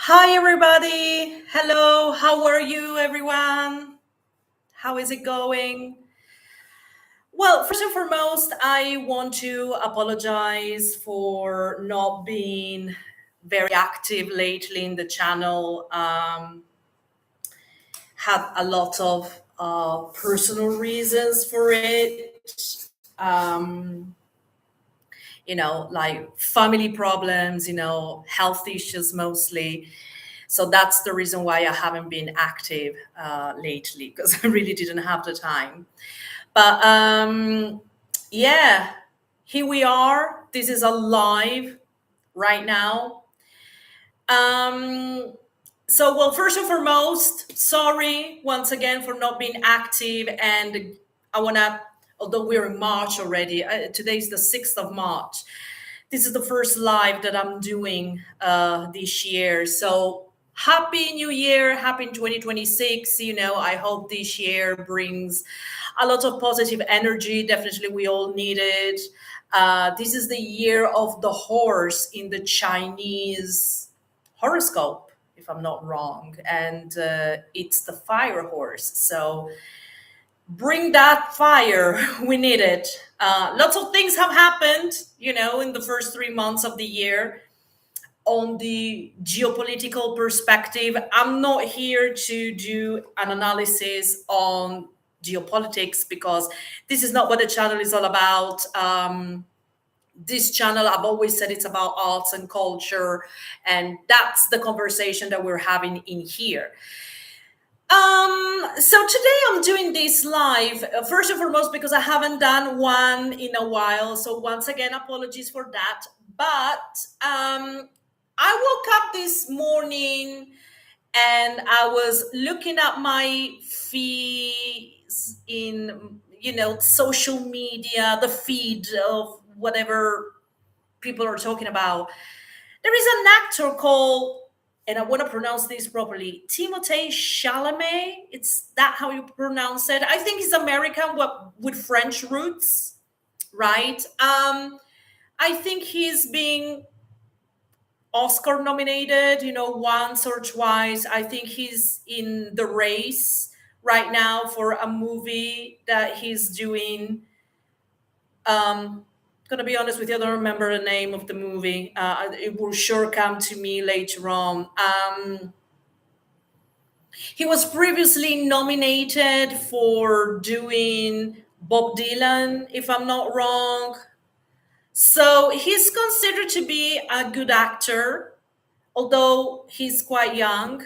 Hi, everybody. Hello. How are you, everyone? How is it going? Well, first and foremost, I want to apologize for not being very active lately in the channel. Had a lot of personal reasons for it. Um, like family problems, health issues mostly. So that's the reason why I haven't been active lately because I really didn't have the time. But yeah, here we are. This is a live right now. Um, well, first and foremost, sorry once again for not being active. And I want to, although we're in March already, today's the 6th of March. This is the first live that I'm doing this year. So happy new year, happy 2026. I hope this year brings a lot of positive energy. Definitely, we all need it. This is the year of the horse in the Chinese horoscope, if I'm not wrong. And it's the fire horse. So bring that fire. We need it. Lots of things have happened, in the first 3 months of the year. On the geopolitical perspective, I'm not here to do an analysis on geopolitics because this is not what the channel is all about. This channel, I've always said, it's about arts and culture, and that's the conversation that we're having in here. So today I'm doing this live, first and foremost, because I haven't done one in a while. So once again, apologies for that. But I woke up this morning and I was looking at my feeds in, social media, the feed of whatever people are talking about. There is an actor called, and I want to pronounce this properly, Timothée Chalamet. It's that how you pronounce it? I think he's American with French roots, right? I think he's being Oscar nominated, once or twice. I think he's in the race right now for a movie that he's doing. Gonna be honest with you, I don't remember the name of the movie. It will sure come to me later on. He was previously nominated for doing Bob Dylan, if I'm not wrong. So he's considered to be a good actor, although he's quite young.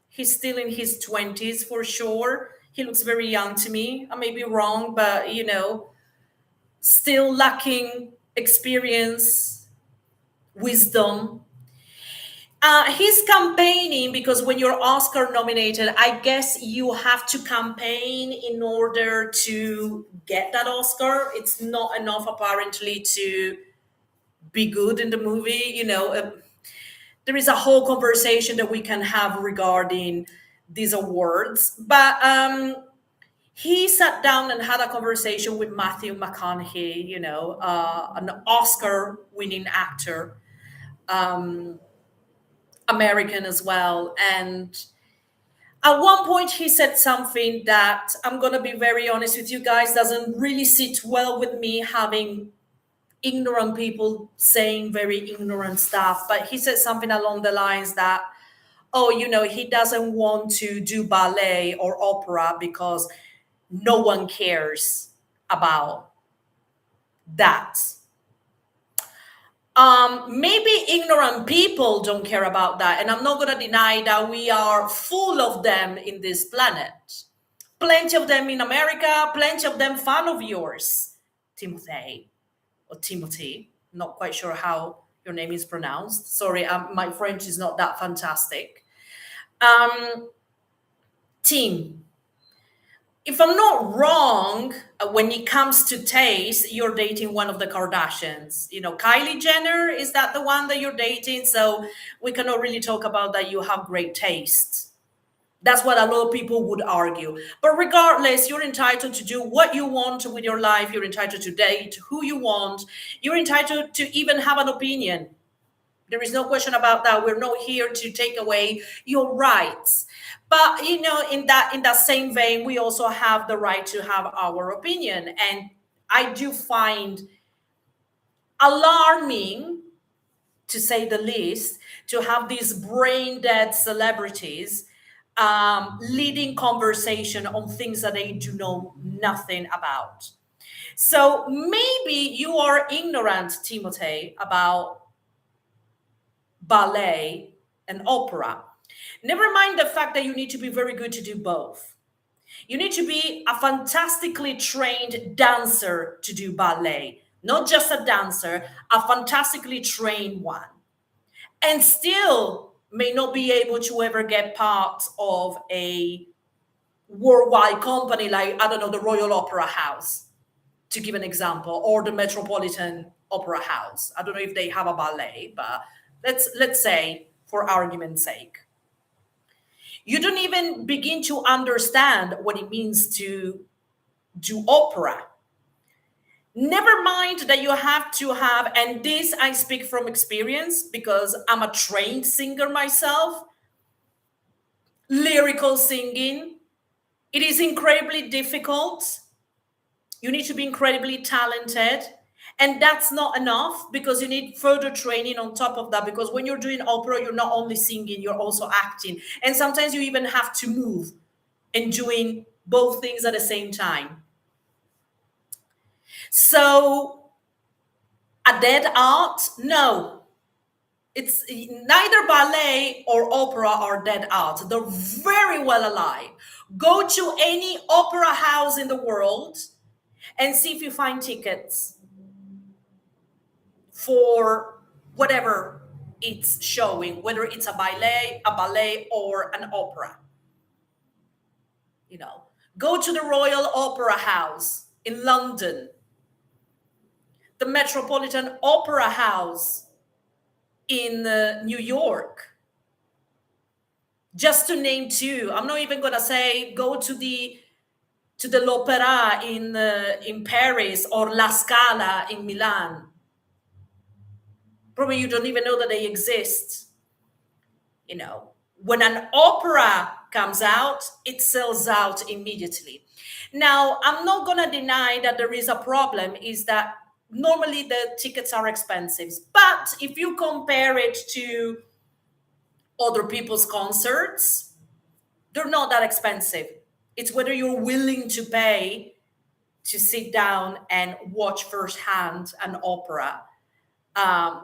He's still in his 20s for sure. He looks very young to me. I may be wrong, but still lacking experience, wisdom. He's campaigning because when you're Oscar nominated, I guess you have to campaign in order to get that Oscar. It's not enough, apparently, to be good in the movie. There is a whole conversation that we can have regarding these awards. But he sat down and had a conversation with Matthew McConaughey, an Oscar winning actor, American as well. And at one point, he said something that, I'm going to be very honest with you guys, doesn't really sit well with me, having ignorant people saying very ignorant stuff. But he said something along the lines that, oh, he doesn't want to do ballet or opera because no one cares about that. Maybe ignorant people don't care about that. And I'm not going to deny that we are full of them in this planet. Plenty of them in America, plenty of them fan of yours, Timothy or Timothy. Not quite sure how your name is pronounced. Sorry, my French is not that fantastic. Tim, if I'm not wrong, when it comes to taste, you're dating one of the Kardashians. Kylie Jenner, is that the one that you're dating? So we cannot really talk about that. You have great taste. That's what a lot of people would argue. But regardless, you're entitled to do what you want with your life. You're entitled to date who you want. You're entitled to even have an opinion. There is no question about that. We're not here to take away your rights. But in that same vein, we also have the right to have our opinion. And I do find alarming, to say the least, to have these brain dead celebrities leading conversation on things that they do know nothing about. So maybe you are ignorant, Timothy, about ballet and opera. Never mind the fact that you need to be very good to do both. You need to be a fantastically trained dancer to do ballet, not just a dancer, a fantastically trained one, and still may not be able to ever get part of a worldwide company like, I don't know, the Royal Opera House, to give an example, or the Metropolitan Opera House. I don't know if they have a ballet, but let's say for argument's sake. You don't even begin to understand what it means to do opera. Never mind that you have to have, and this I speak from experience because I'm a trained singer myself, lyrical singing. It is incredibly difficult. You need to be incredibly talented. And that's not enough because you need further training on top of that. Because when you're doing opera, you're not only singing, you're also acting. And sometimes you even have to move and doing both things at the same time. So, a dead art? No. It's neither ballet or opera are dead art. They're very well alive. Go to any opera house in the world and see if you find tickets for whatever it's showing, whether it's a ballet or an opera. You know, go to the Royal Opera House in London, the Metropolitan Opera House in New York, just to name two. I'm not even gonna say go to the l'Opéra in Paris or La Scala in Milan. Probably you don't even know that they exist. When an opera comes out, it sells out immediately. Now, I'm not going to deny that there is a problem, is that normally the tickets are expensive. But if you compare it to other people's concerts, they're not that expensive. It's whether you're willing to pay to sit down and watch firsthand an opera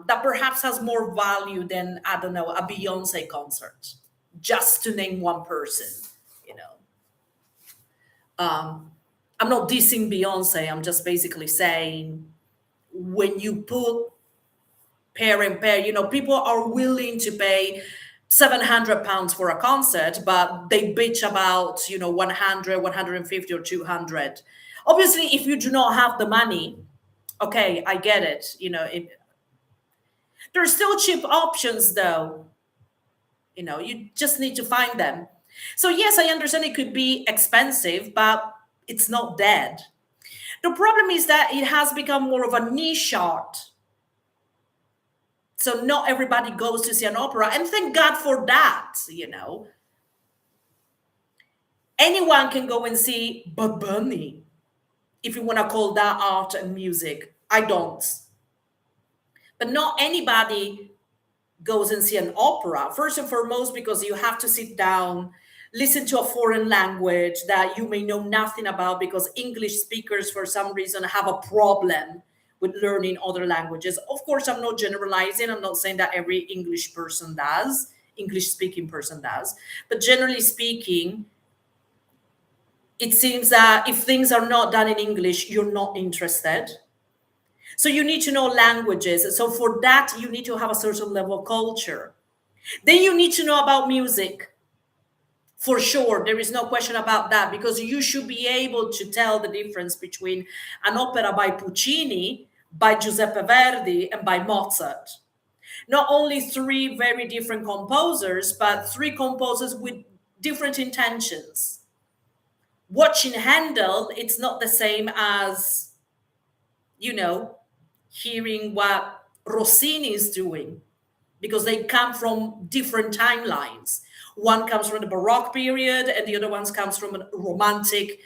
that perhaps has more value than, I don't know, a Beyonce concert, just to name one person. You know, I'm not dissing Beyonce. I'm just basically saying when you put pair and pair, people are willing to pay £700 for a concert, but they bitch about 100, 150, or 200. Obviously, if you do not have the money, okay, I get it. There's still cheap options, though. You just need to find them. So yes, I understand it could be expensive, but it's not dead. The problem is that it has become more of a niche art. So not everybody goes to see an opera, and thank God for that. Anyone can go and see Bad Bunny, if you want to call that art and music. I don't. But not anybody goes and see an opera. First and foremost, because you have to sit down, listen to a foreign language that you may know nothing about, because English speakers, for some reason, have a problem with learning other languages. Of course, I'm not generalizing. I'm not saying that every English speaking person does. But generally speaking, it seems that if things are not done in English, you're not interested. So you need to know languages. So for that, you need to have a certain level of culture. Then you need to know about music. For sure, there is no question about that, because you should be able to tell the difference between an opera by Puccini, by Giuseppe Verdi, and by Mozart. Not only three very different composers, but three composers with different intentions. Watching Handel, it's not the same as, hearing what Rossini is doing, because they come from different timelines. One comes from the Baroque period, and the other one comes from a romantic,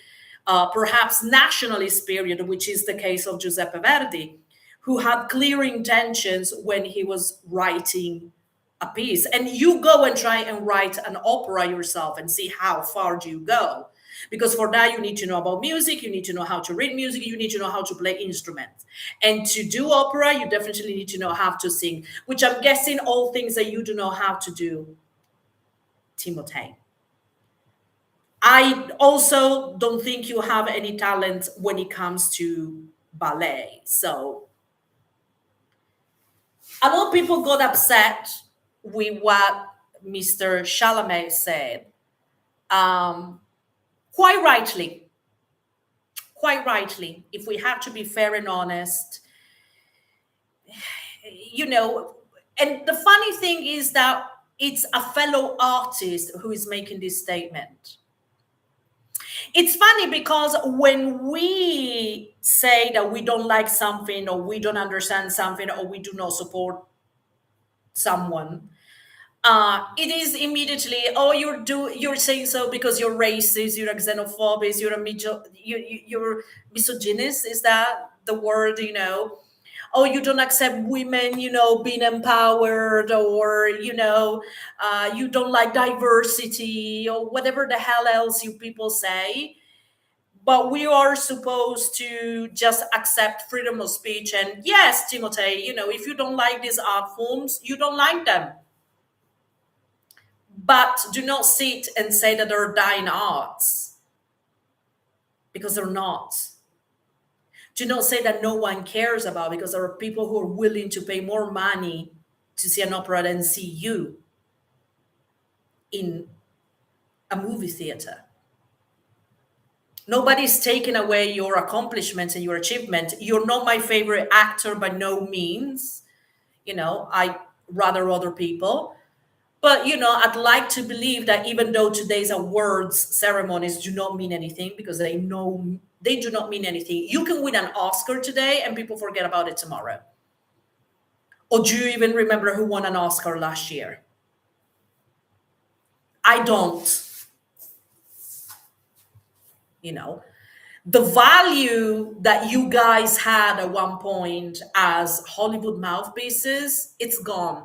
perhaps nationalist period, which is the case of Giuseppe Verdi, who had clear intentions when he was writing a piece. And you go and try and write an opera yourself and see how far do you go. Because for that, you need to know about music, you need to know how to read music, you need to know how to play instruments. And to do opera, you definitely need to know how to sing, which I'm guessing all things that you do know how to do, Timotei. I also don't think you have any talent when it comes to ballet. So a lot of people got upset with what Mr. Chalamet said. Um, quite rightly, quite rightly, if we have to be fair and honest, you know, and the funny thing is that it's a fellow artist who is making this statement. It's funny because when we say that we don't like something or we don't understand something or we do not support someone, it is immediately, oh, you're saying so because you're racist, you're a xenophobic, you're misogynist. Is that the word? Oh, you don't accept women, being empowered, or you don't like diversity, or whatever the hell else you people say. But we are supposed to just accept freedom of speech. And yes, Timothy, if you don't like these art forms, you don't like them. But do not sit and say that they're dying arts, because they're not. Do not say that no one cares about, because there are people who are willing to pay more money to see an opera than see you in a movie theater. Nobody's taking away your accomplishments and your achievement. You're not my favorite actor by no means. I rather other people. But I'd like to believe that even though today's awards ceremonies do not mean anything, because they do not mean anything. You can win an Oscar today and people forget about it tomorrow. Or do you even remember who won an Oscar last year? I don't. The value that you guys had at one point as Hollywood mouthpieces, it's gone.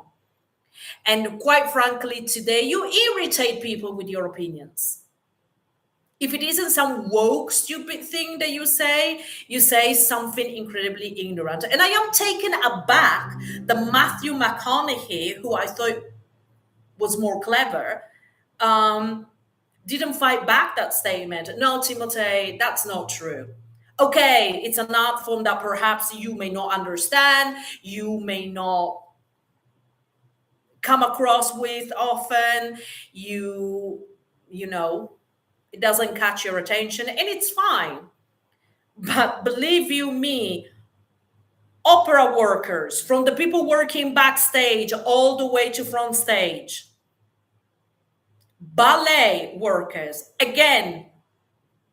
And quite frankly, today you irritate people with your opinions. If it isn't some woke, stupid thing that you say something incredibly ignorant. And I am taken aback that Matthew McConaughey, who I thought was more clever, didn't fight back that statement. No, Timothy, that's not true. Okay, it's an art form that perhaps you may not understand, you may not come across with often, it doesn't catch your attention, and it's fine. But believe you me, opera workers, from the people working backstage all the way to front stage, ballet workers, again,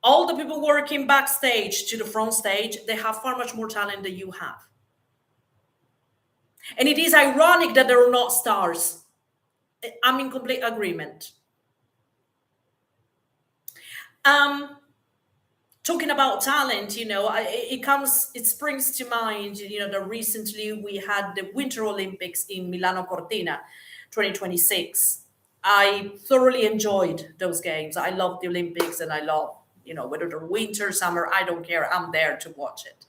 all the people working backstage to the front stage, they have far much more talent than you have. And it is ironic that they're not stars. I'm in complete agreement. Talking about talent, it springs to mind, that recently we had the Winter Olympics in Milano Cortina 2026. I thoroughly enjoyed those games. I love the Olympics, and I love, whether they're winter, summer, I don't care. I'm there to watch it.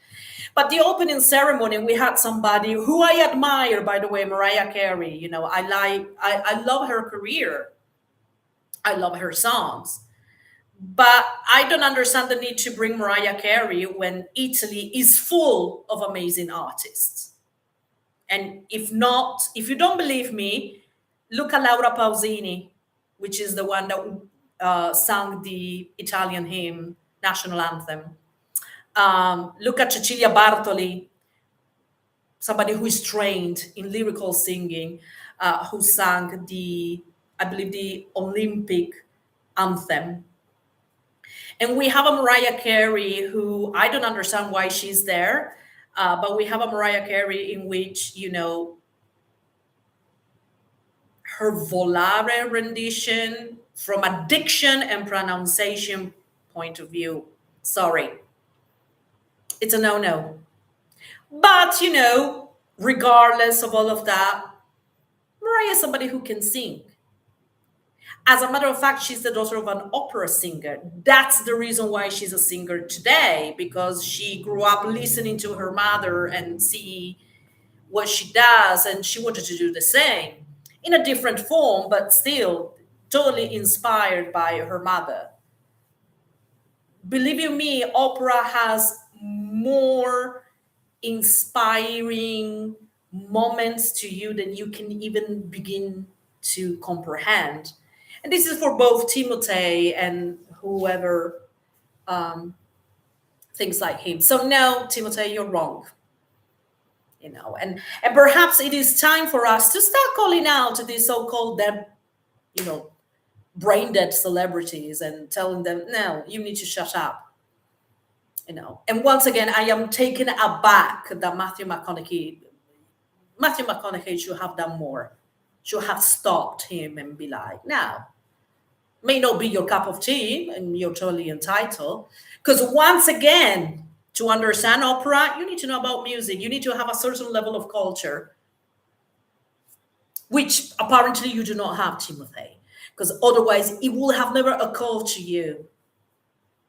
But the opening ceremony, we had somebody who I admire, by the way, Mariah Carey. I love her career. I love her songs. But I don't understand the need to bring Mariah Carey when Italy is full of amazing artists. And if you don't believe me, look at Laura Pausini, which is the one that sang the Italian hymn, national anthem. Look at Cecilia Bartoli, somebody who is trained in lyrical singing, who sang I believe, the Olympic anthem. And we have a Mariah Carey who I don't understand why she's there, but we have a Mariah Carey in which, her volare rendition from a diction and pronunciation point of view, sorry, it's a no-no. But regardless of all of that, Mariah is somebody who can sing. As a matter of fact, she's the daughter of an opera singer. That's the reason why she's a singer today, because she grew up listening to her mother and see what she does, and she wanted to do the same in a different form, but still totally inspired by her mother. Believe you me, opera has more inspiring moments to you than you can even begin to comprehend. And this is for both Timotei and whoever um, thinks like him. So no, Timotei, you're wrong. And perhaps it is time for us to start calling out these so-called dead, you know, brain dead celebrities and telling them, no, you need to shut up. And once again, I am taken aback that Matthew McConaughey should have done more, should have stopped him and be like, now, may not be your cup of tea and you're totally entitled. Because once again, to understand opera, you need to know about music. You need to have a certain level of culture, which apparently you do not have, Timothy. Because otherwise, it will have never occurred to you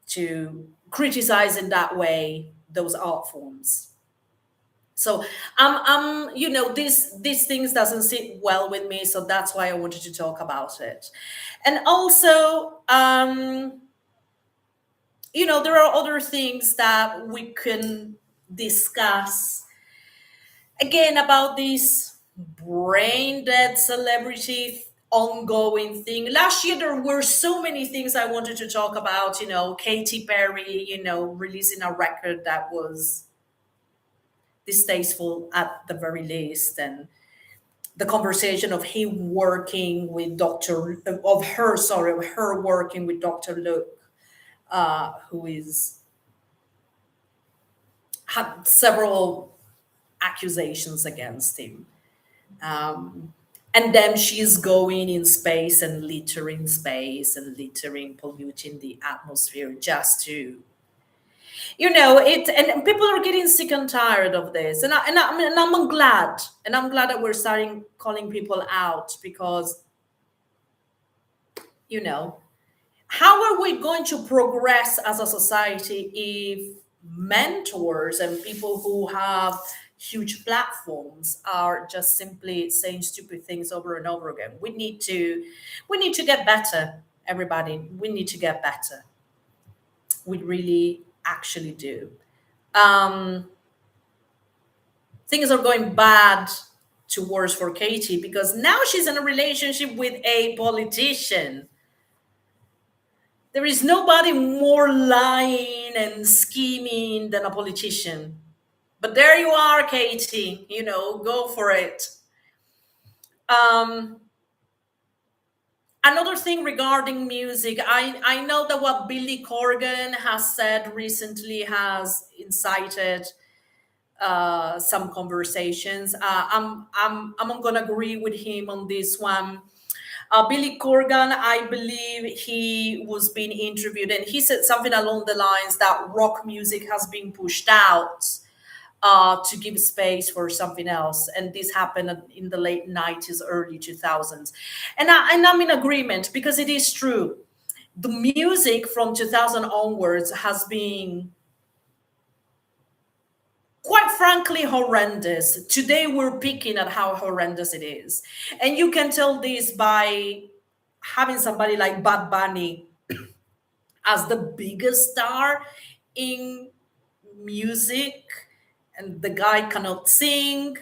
to criticize in that way those art forms. So these things doesn't sit well with me, so that's why I wanted to talk about it. And also, there are other things that we can discuss again about this brain dead celebrity ongoing thing. Last year there were so many things I wanted to talk about. Katy Perry, releasing a record that was distasteful at the very least, and the conversation of him working with of her working with Dr. Luke, who is had several accusations against him. And then she's going in space and littering space and littering, polluting the atmosphere just to, it. And people are getting sick and tired of this. I'm glad. And I'm glad that we're starting calling people out because, how are we going to progress as a society if mentors and people who have huge platforms are just simply saying stupid things over and over again? We need to get better, everybody. We need to get better. We really actually do. um Things are going bad to worse for Katie because now she's in a relationship with a politician. There is nobody more lying and scheming than a politician. But there you are, Katie. Go for it. Um, Another thing regarding music, I know that what Billy Corgan has said recently has incited some conversations. I'm gonna agree with him on this one. Billy Corgan, I believe he was being interviewed, and he said something along the lines that rock music has been pushed out to give space for something else, and this happened in the late '90s, early 2000s, and I'm in agreement because it is true. The music from 2000 onwards has been quite frankly horrendous. Today we're picking at how horrendous it is. And you can tell this by having somebody like Bad Bunny as the biggest star in music, and the guy cannot sing,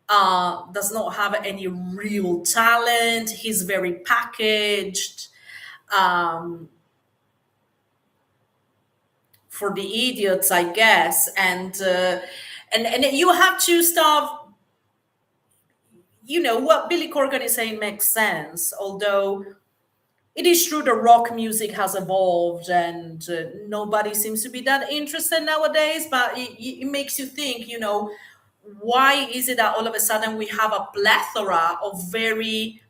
does not have any real talent. He's very packaged. Um, for the idiots, I guess, and you have to stop. What Billy Corgan is saying makes sense, although it is true that rock music has evolved and nobody seems to be that interested nowadays. But it makes you think, why is it that all of a sudden we have a plethora of very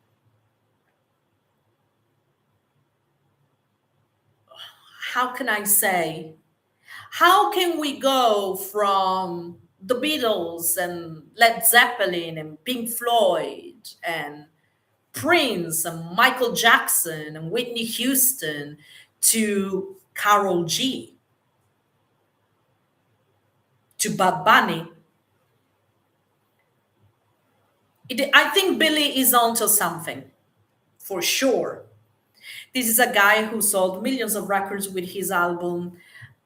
how can I say, how can we go from the Beatles and Led Zeppelin and Pink Floyd and Prince and Michael Jackson and Whitney Houston to Carol G, to Bad Bunny? I think Billy is onto something for sure. This is a guy who sold millions of records with his album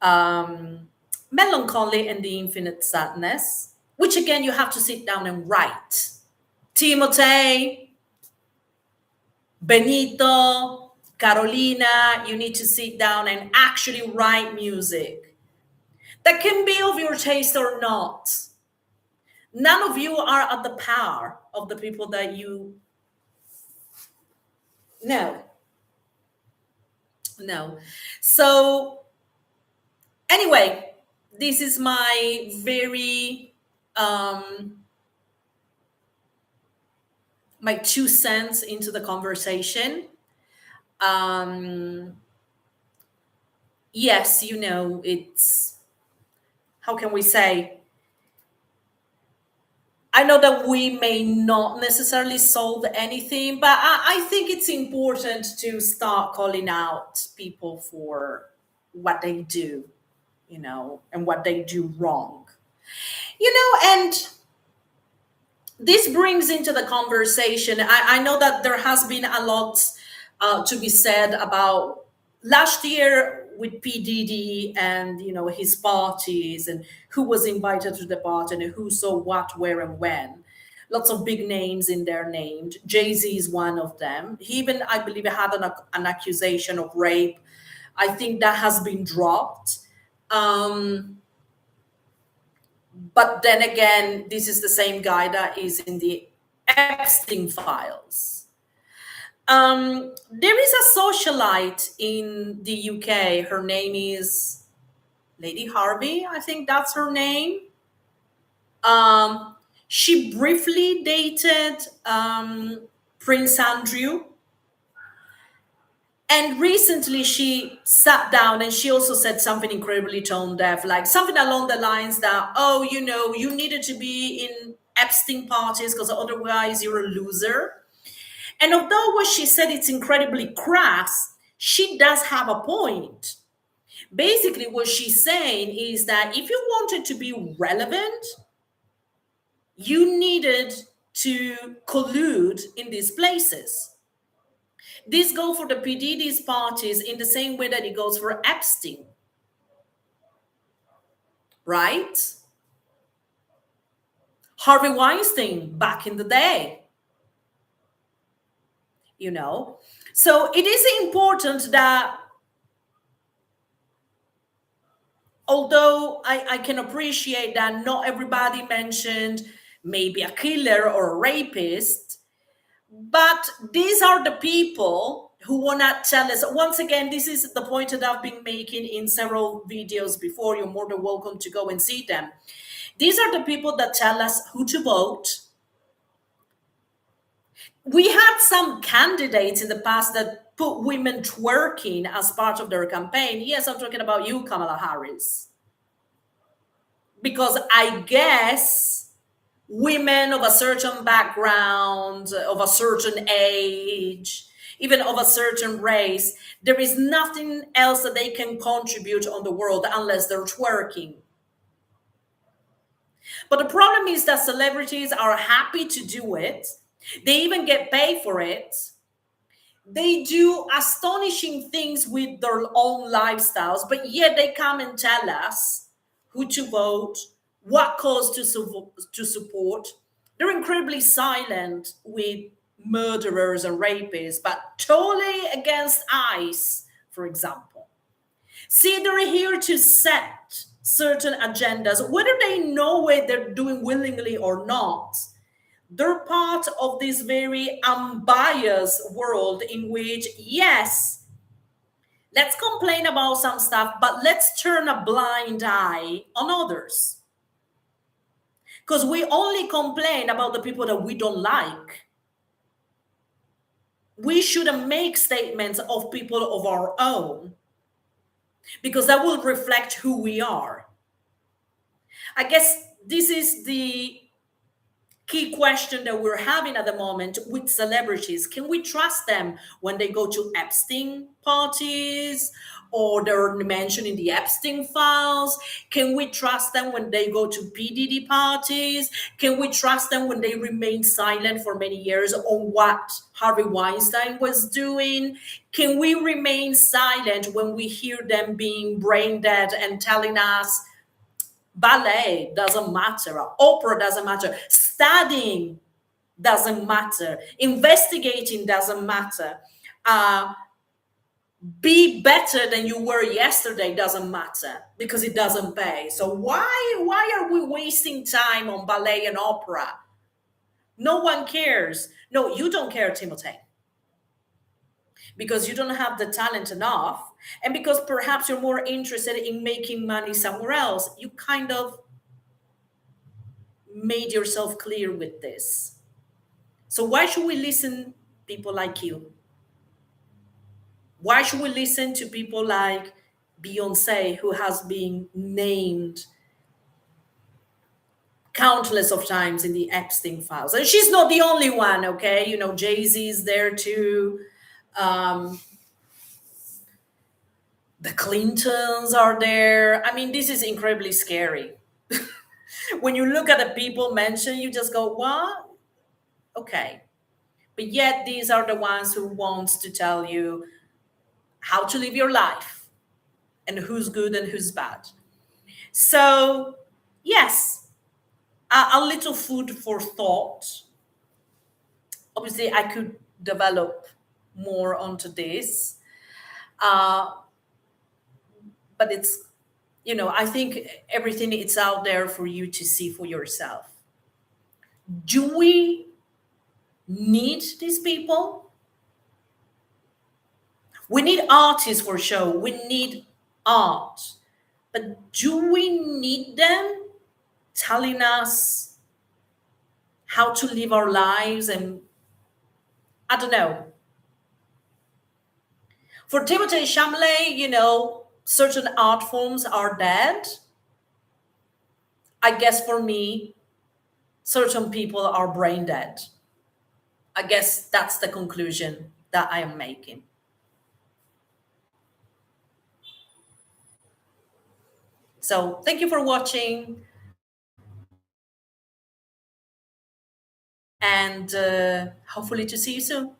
um, Melancholy and the Infinite Sadness, which again you have to sit down and write. Timotei, Benito, Carolina, you need to sit down and actually write music that can be of your taste or not. None of you are at the power of the people that you know. No. So, anyway, this is my very, my 2 cents into the conversation. Um, yes, it's, how can we say, I know that we may not necessarily solve anything, but I think it's important to start calling out people for what they do, and what they do wrong. And this brings into the conversation. I know that there has been a lot to be said about last year with P. Diddy and his parties and who was invited to the party and who saw what, where, and when. Lots of big names in there named. Jay-Z is one of them. He even, I believe, had an accusation of rape. I think that has been dropped. But then again, this is the same guy that is in the Epstein files. There is a socialite in the UK. Her name is Lady Harvey. I think that's her name. She briefly dated Prince Andrew. And recently she sat down and she also said something incredibly tone deaf, like something along the lines that, oh, you needed to be in Epstein parties because otherwise you're a loser. And although what she said it's incredibly crass, she does have a point. Basically, what she's saying is that if you wanted to be relevant, you needed to collude in these places. This goes for the PDD's parties in the same way that it goes for Epstein, right? Harvey Weinstein back in the day, So it is important that, although I can appreciate that not everybody mentioned maybe a killer or a rapist, but these are the people who want to tell us. Once again, this is the point that I've been making in several videos before. You're more than welcome to go and see them. These are the people that tell us who to vote. We had some candidates in the past that put women twerking as part of their campaign. Yes, I'm talking about you, Kamala Harris. Because I guess women of a certain background, of a certain age, even of a certain race, there is nothing else that they can contribute on the world unless they're twerking. But the problem is that celebrities are happy to do it. They even get paid for it. They do astonishing things with their own lifestyles, but yet they come and tell us who to vote, what cause to support. They're incredibly silent with murderers and rapists, but totally against ICE, for example. See, they're here to set certain agendas, whether they know it they're doing willingly or not. They're part of this very unbiased world in which, yes, let's complain about some stuff, but let's turn a blind eye on others. Because we only complain about the people that we don't like. We shouldn't make statements of people of our own. because that will reflect who we are. I guess this is the key question that we're having at the moment with celebrities. Can we trust them when they go to Epstein parties or they're mentioned in the Epstein files? Can we trust them when they go to PDD parties? Can we trust them when they remain silent for many years on what Harvey Weinstein was doing? Can we remain silent when we hear them being brain dead and telling us ballet doesn't matter, opera doesn't matter, studying doesn't matter, investigating doesn't matter, uh, be better than you were yesterday doesn't matter because it doesn't pay. So why are we wasting time on ballet and opera? No one cares. No, you don't care, Timothy, because you don't have the talent enough, and because perhaps you're more interested in making money somewhere else. You kind of made yourself clear with this. So why should we listen people like you? Why should we listen to people like Beyonce, who has been named countless of times in the Epstein files? And she's not the only one, okay? You know, Jay-Z is there too. Um, the Clintons are there. I mean, this is incredibly scary. When you look at the people mentioned, you just go, what? Okay. But yet these are the ones who wants to tell you how to live your life and who's good and who's bad. So, yes, a little food for thought. Obviously, I could develop more onto this, uh, but it's, I think everything is out there for you to see for yourself. Do we need these people? We need artists for show. We need art. But do we need them telling us how to live our lives? And I don't know. For Timothée Chalamet, certain art forms are dead. I guess for me, certain people are brain dead. I guess that's the conclusion that I am making. So thank you for watching, and hopefully to see you soon.